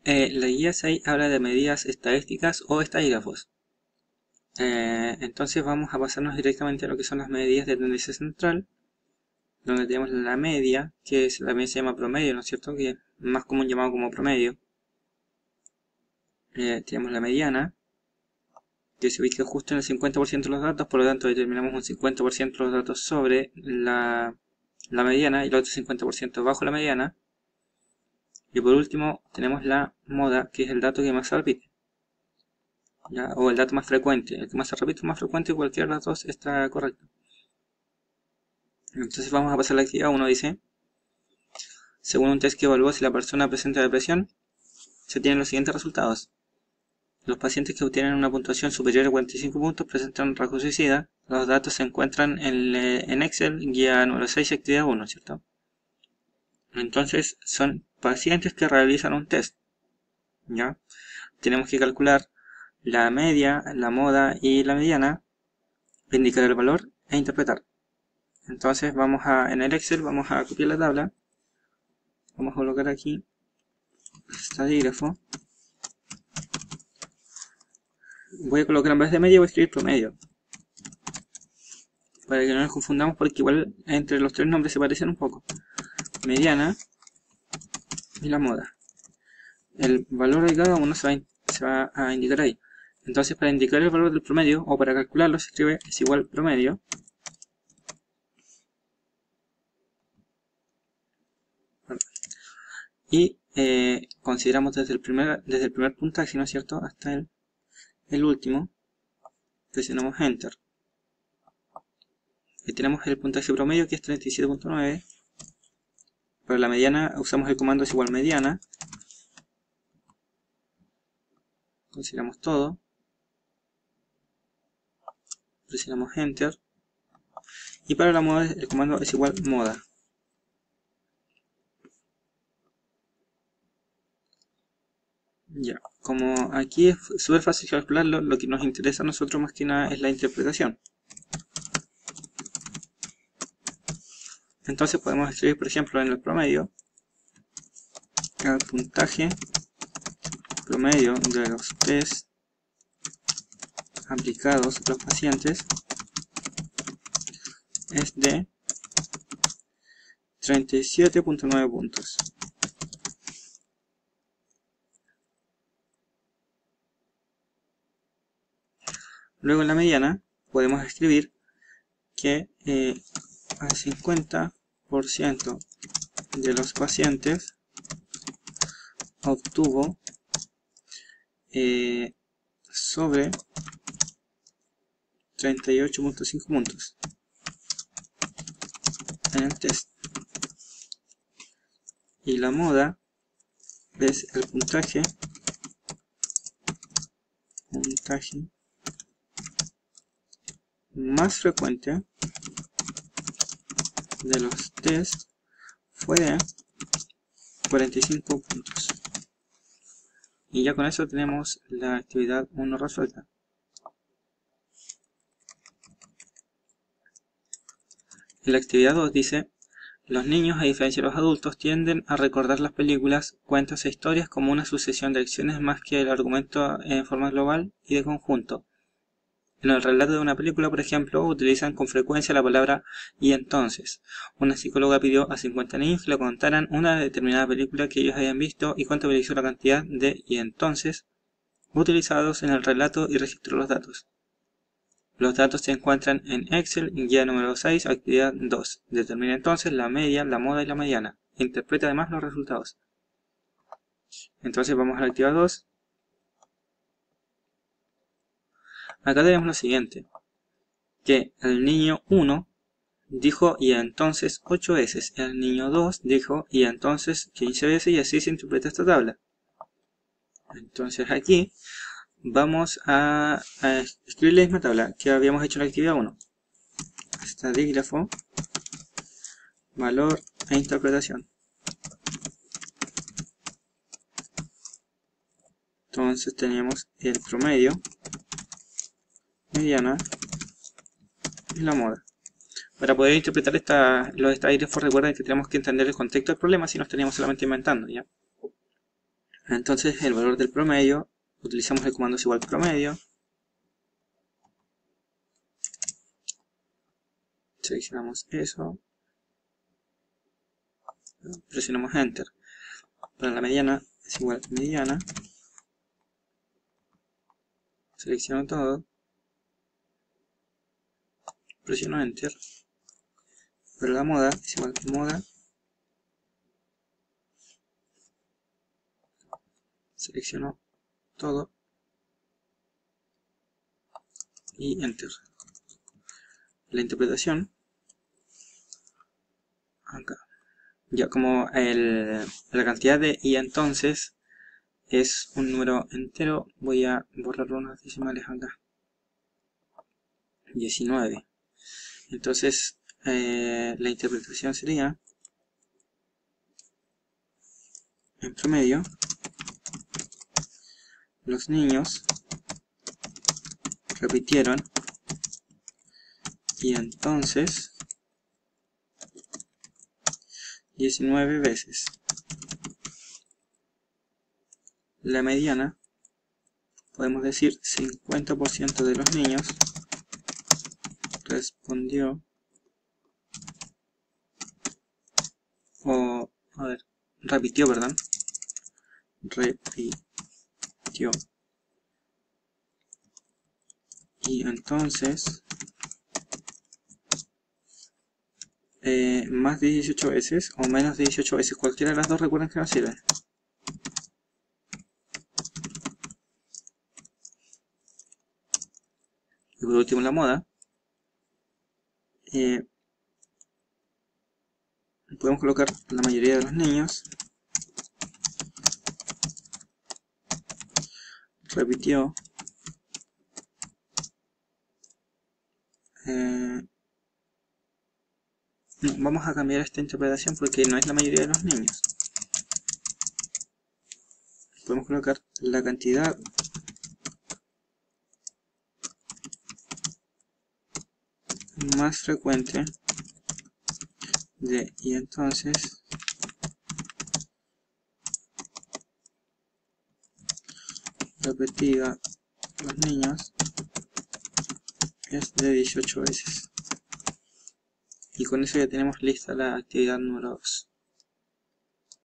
La guía 6 habla de medidas estadísticas o estadígrafos. Entonces vamos a pasarnos directamente a lo que son las medidas de tendencia central, donde tenemos la media, que también se llama promedio, ¿no es cierto? Que es más común llamado como promedio. Tenemos la mediana, que se ubica justo en el 50% de los datos, por lo tanto determinamos un 50% de los datos sobre la mediana y el otro 50% bajo la mediana. Y por último tenemos la moda, que es el dato que más se repite, ¿ya? O el dato más frecuente. El que más se repite o más frecuente, cualquiera de los dos está correcto. Entonces vamos a pasar a la actividad 1. Dice: según un test que evaluó si la persona presenta depresión, se tienen los siguientes resultados. Los pacientes que obtienen una puntuación superior a 45 puntos presentan rasgo suicida. Los datos se encuentran en Excel, guía número 6, actividad 1, ¿cierto? Entonces son pacientes que realizan un test, ¿ya? Tenemos que calcular la media, la moda y la mediana, indicar el valor e interpretar. Entonces en el Excel vamos a copiar la tabla, vamos a colocar aquí estadígrafo. Voy a colocar en vez de media, voy a escribir promedio, para que no nos confundamos, porque igual entre los tres nombres se parecen un poco. Mediana y la moda. El valor de cada uno se va a indicar ahí. Entonces, para indicar el valor del promedio, o para calcularlo, se escribe es igual promedio y consideramos desde el primer puntaje, ¿no es cierto?, hasta el último. Presionamos Enter. Y tenemos el puntaje promedio, que es 37.9. Para la mediana usamos el comando es igual mediana. Consideramos todo. Presionamos Enter. Y para la moda el comando es igual moda. Ya, como aquí es súper fácil calcularlo, lo que nos interesa a nosotros más que nada es la interpretación. Entonces podemos escribir, por ejemplo, en el promedio, el puntaje promedio de los test aplicados a los pacientes es de 37.9 puntos. Luego en la mediana podemos escribir que al 50% de los pacientes obtuvo sobre 38.5 puntos en el test. Y la moda es el puntaje más frecuente de los test fue de 45 puntos. Y ya con eso tenemos la actividad 1 resuelta. En la actividad 2 dice: los niños, a diferencia de los adultos, tienden a recordar las películas, cuentos e historias como una sucesión de acciones más que el argumento en forma global y de conjunto. En el relato de una película, por ejemplo, utilizan con frecuencia la palabra "y entonces". Una psicóloga pidió a 50 niños que le contaran una determinada película que ellos habían visto y contabilizó la cantidad de "y entonces" utilizados en el relato y registró los datos. Los datos se encuentran en Excel, guía número 6, actividad 2. Determina entonces la media, la moda y la mediana. Interpreta además los resultados. Entonces vamos a la actividad 2. Acá tenemos lo siguiente: que el niño 1 dijo "y entonces" 8 veces, el niño 2 dijo "y entonces" 15 veces, y así se interpreta esta tabla. Entonces aquí vamos a escribir la misma tabla que habíamos hecho en la actividad 1. Estadígrafo, valor e interpretación. Entonces tenemos el promedio, mediana y la moda. Para poder interpretar los estadígrafos, recuerden que tenemos que entender el contexto del problema, si no estaríamos solamente inventando, ¿ya? Entonces el valor del promedio, utilizamos el comando es igual promedio, seleccionamos eso, presionamos enter. Para la mediana es igual mediana, selecciono todo, presiono enter. Para la moda es igual que moda, selecciono todo y enter. La interpretación, acá. Ya como la cantidad de y entonces es un número entero, voy a borrar unas decimales acá. 19. Entonces la interpretación sería, en promedio, los niños repitieron y entonces 19 veces. La mediana, podemos decir 50% de los niños respondió, repitió, perdón, repitió. Y entonces, más de 18 veces o menos de 18 veces, cualquiera de las dos, recuerden que no sirve. Y por último la moda, podemos colocar la mayoría de los niños repitió, no, vamos a cambiar esta interpretación porque no es la mayoría de los niños. Podemos colocar la cantidad más frecuente de y entonces repetida los niños es de 18 veces. Y con eso ya tenemos lista la actividad número 2.